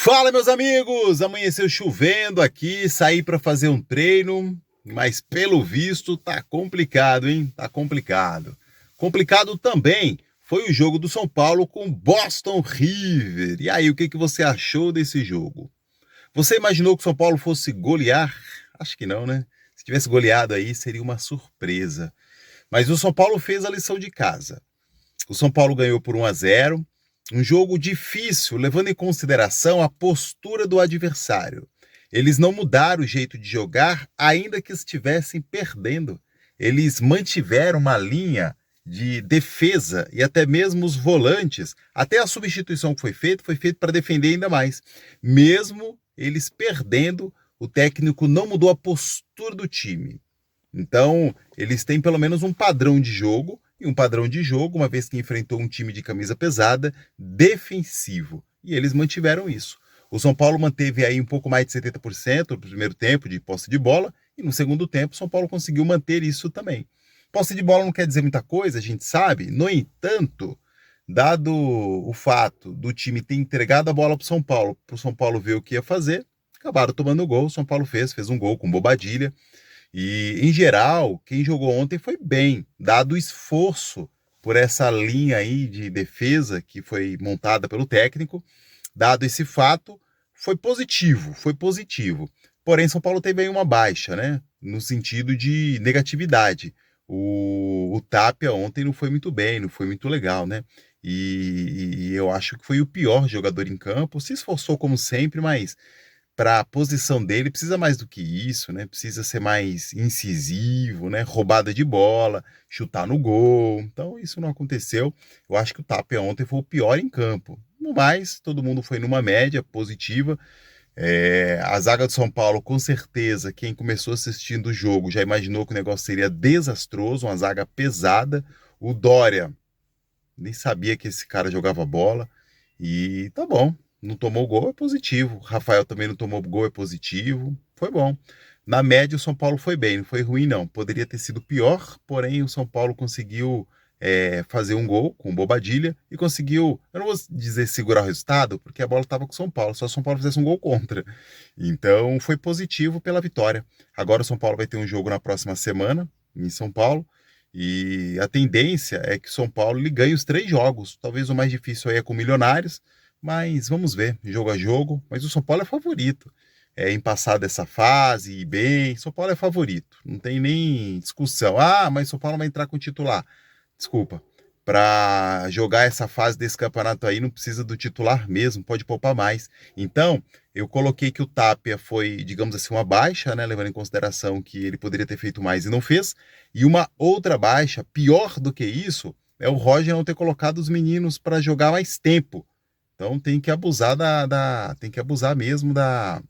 Fala, meus amigos! Amanheceu chovendo aqui, saí para fazer um treino, mas pelo visto tá complicado, hein? Tá complicado. Complicado também foi o jogo do São Paulo com Boston River. E aí, o que você achou desse jogo? Você imaginou que o São Paulo fosse golear? Acho que não, né? Se tivesse goleado aí, seria uma surpresa. Mas o São Paulo fez a lição de casa. O São Paulo ganhou por 1-0, um jogo difícil, levando em consideração a postura do adversário. Eles não mudaram o jeito de jogar, ainda que estivessem perdendo. Eles mantiveram uma linha de defesa e até mesmo os volantes, até a substituição que foi feita para defender ainda mais. Mesmo eles perdendo, o técnico não mudou a postura do time. Então, eles têm pelo menos um padrão de jogo, e um padrão de jogo, uma vez que enfrentou um time de camisa pesada, defensivo. E eles mantiveram isso. O São Paulo manteve aí um pouco mais de 70% no primeiro tempo de posse de bola, e no segundo tempo o São Paulo conseguiu manter isso também. Posse de bola não quer dizer muita coisa, a gente sabe. No entanto, dado o fato do time ter entregado a bola para o São Paulo ver o que ia fazer, acabaram tomando o gol. O São Paulo fez um gol com Bobadilha. E, em geral, quem jogou ontem foi bem, dado o esforço por essa linha aí de defesa que foi montada pelo técnico. Dado esse fato, foi positivo, foi positivo. Porém, São Paulo teve aí uma baixa, né? No sentido de negatividade. O Tapia ontem não foi muito bem, não foi muito legal, né? E eu acho que foi o pior jogador em campo. Se esforçou como sempre, mas para a posição dele precisa mais do que isso, né? Precisa ser mais incisivo, né? Roubada de bola, chutar no gol. Então isso não aconteceu. Eu acho que o Tapia ontem foi o pior em campo. No mais, todo mundo foi numa média positiva. A zaga do São Paulo, com certeza, quem começou assistindo o jogo já imaginou que o negócio seria desastroso, uma zaga pesada. O Dória, nem sabia que esse cara jogava bola. E tá bom, não tomou gol, é positivo. Rafael também não tomou gol, é positivo. Foi bom. Na média, o São Paulo foi bem, não foi ruim, não. Poderia ter sido pior, porém o São Paulo conseguiu fazer um gol com Bobadilha e conseguiu, eu não vou dizer segurar o resultado, porque a bola estava com o São Paulo, só o São Paulo fizesse um gol contra. Então foi positivo pela vitória. Agora o São Paulo vai ter um jogo na próxima semana, em São Paulo, e a tendência é que o São Paulo ele ganhe os 3 jogos. Talvez o mais difícil aí é com o Milionários, mas vamos ver, jogo a jogo. Mas o São Paulo é favorito em passar dessa fase e bem. São Paulo é favorito, não tem nem discussão. Ah, mas o São Paulo vai entrar com o titular. Desculpa. Para jogar essa fase desse campeonato aí, não precisa do titular mesmo, pode poupar mais. Então, eu coloquei que o Tapia foi, digamos assim, uma baixa, né? Levando em consideração que ele poderia ter feito mais e não fez. E uma outra baixa, pior do que isso, é o Roger não ter colocado os meninos para jogar mais tempo. Então tem que abusar tem que abusar mesmo da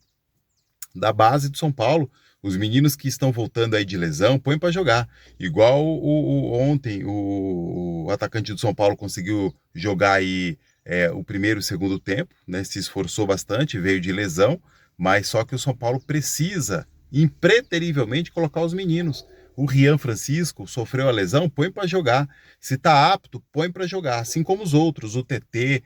base do São Paulo. Os meninos que estão voltando aí de lesão, põe para jogar. Igual ontem, o atacante do São Paulo conseguiu jogar aí o primeiro e o segundo tempo, né? Se esforçou bastante, veio de lesão, mas só que o São Paulo precisa impreterivelmente colocar os meninos. O Rian Francisco sofreu a lesão, põe para jogar. Se está apto, põe para jogar. Assim como os outros, o TT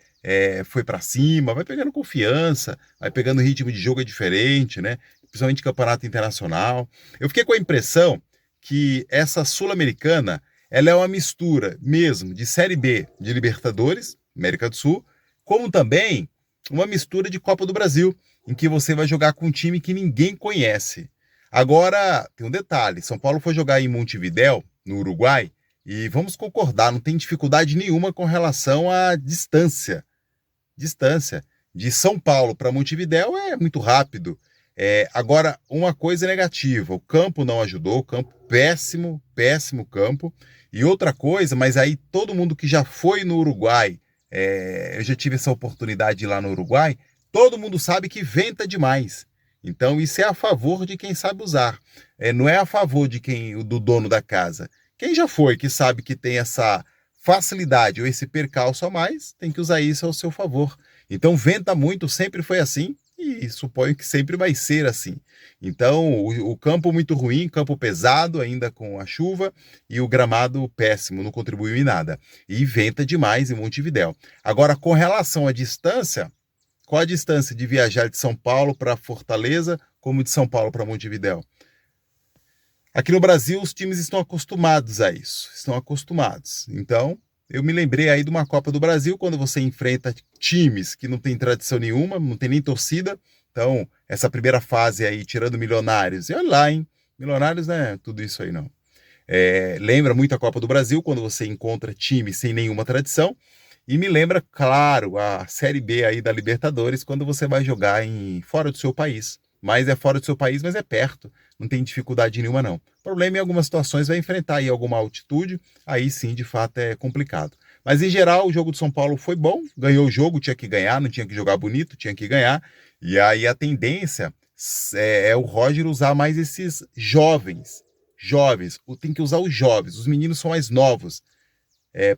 foi para cima, vai pegando confiança, vai pegando ritmo de jogo diferente, né? Principalmente campeonato internacional. Eu fiquei com a impressão que essa Sul-Americana ela é uma mistura mesmo de Série B de Libertadores, América do Sul, como também uma mistura de Copa do Brasil, em que você vai jogar com um time que ninguém conhece. Agora, tem um detalhe, São Paulo foi jogar em Montevidéu, no Uruguai, e vamos concordar, não tem dificuldade nenhuma com relação à distância. Distância. De São Paulo para Montevidéu é muito rápido. Agora, uma coisa negativa, o campo não ajudou, o campo péssimo, péssimo campo. E outra coisa, mas aí todo mundo que já foi no Uruguai, eu já tive essa oportunidade de ir lá no Uruguai, todo mundo sabe que venta demais. Então isso é a favor de quem sabe usar. Não é a favor de do dono da casa. Quem já foi, que sabe que tem essa facilidade ou esse percalço a mais, tem que usar isso ao seu favor. Então venta muito, sempre foi assim, e suponho que sempre vai ser assim. Então, o campo muito ruim, campo pesado, ainda com a chuva, e o gramado péssimo, não contribuiu em nada. E venta demais em Montevidéu. Agora, com relação à distância, Qual a distância de viajar de São Paulo para Fortaleza, como de São Paulo para Montevidéu? Aqui no Brasil, os times estão acostumados a isso, estão acostumados. Então, eu me lembrei aí de uma Copa do Brasil, quando você enfrenta times que não tem tradição nenhuma, não tem nem torcida. Então, essa primeira fase aí, tirando Milionários, e olha lá, hein? Milionários não é tudo isso aí, não. Lembra muito a Copa do Brasil, quando você encontra times sem nenhuma tradição. E me lembra, claro, a Série B aí da Libertadores, quando você vai jogar fora do seu país. Mas é fora do seu país, mas é perto. Não tem dificuldade nenhuma, não. O problema em algumas situações vai enfrentar aí alguma altitude, aí sim, de fato, é complicado. Mas, em geral, o jogo do São Paulo foi bom, ganhou o jogo, tinha que ganhar, não tinha que jogar bonito, tinha que ganhar. E aí a tendência é o Roger usar mais esses jovens. Tem que usar os jovens, os meninos são mais novos,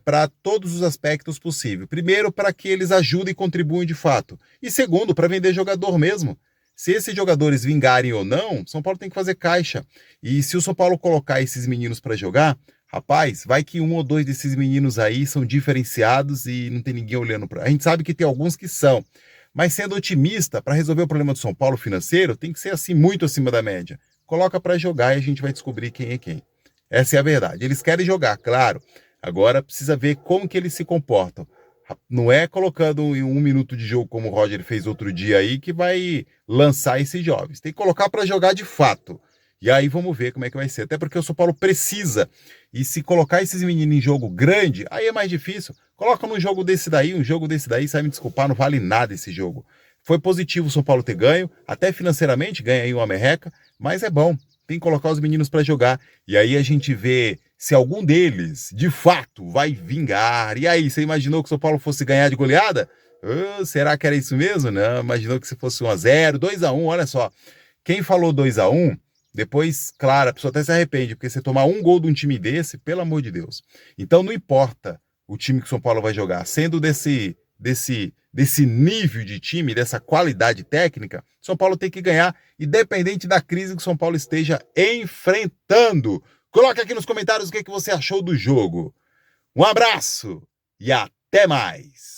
para todos os aspectos possíveis. Primeiro, para que eles ajudem e contribuam de fato. E segundo, para vender jogador mesmo. Se esses jogadores vingarem ou não, São Paulo tem que fazer caixa. E se o São Paulo colocar esses meninos para jogar, rapaz, vai que um ou dois desses meninos aí são diferenciados e não tem ninguém olhando para. A gente sabe que tem alguns que são. Mas sendo otimista, para resolver o problema do São Paulo financeiro, tem que ser assim muito acima da média. Coloca para jogar e a gente vai descobrir quem é quem. Essa é a verdade. Eles querem jogar, claro. Agora precisa ver como que eles se comportam. Não é colocando em 1 minuto de jogo, como o Roger fez outro dia aí, que vai lançar esses jovens. Tem que colocar para jogar de fato. E aí vamos ver como é que vai ser. Até porque o São Paulo precisa. E se colocar esses meninos em jogo grande, aí é mais difícil. Coloca num jogo desse daí, sai me desculpar, não vale nada esse jogo. Foi positivo o São Paulo ter ganho, até financeiramente ganha aí uma merreca, mas é bom. Tem que colocar os meninos para jogar. E aí a gente vê se algum deles, de fato, vai vingar. E aí, você imaginou que o São Paulo fosse ganhar de goleada? Será que era isso mesmo? Não, imaginou que se fosse 1-0, 2-1, olha só. Quem falou 2-1, depois, claro, a pessoa até se arrepende, porque você tomar um gol de um time desse, pelo amor de Deus. Então não importa o time que o São Paulo vai jogar, sendo desse nível de time, dessa qualidade técnica, São Paulo tem que ganhar, independente da crise que o São Paulo esteja enfrentando. Coloque aqui nos comentários o que você achou do jogo. Um abraço e até mais!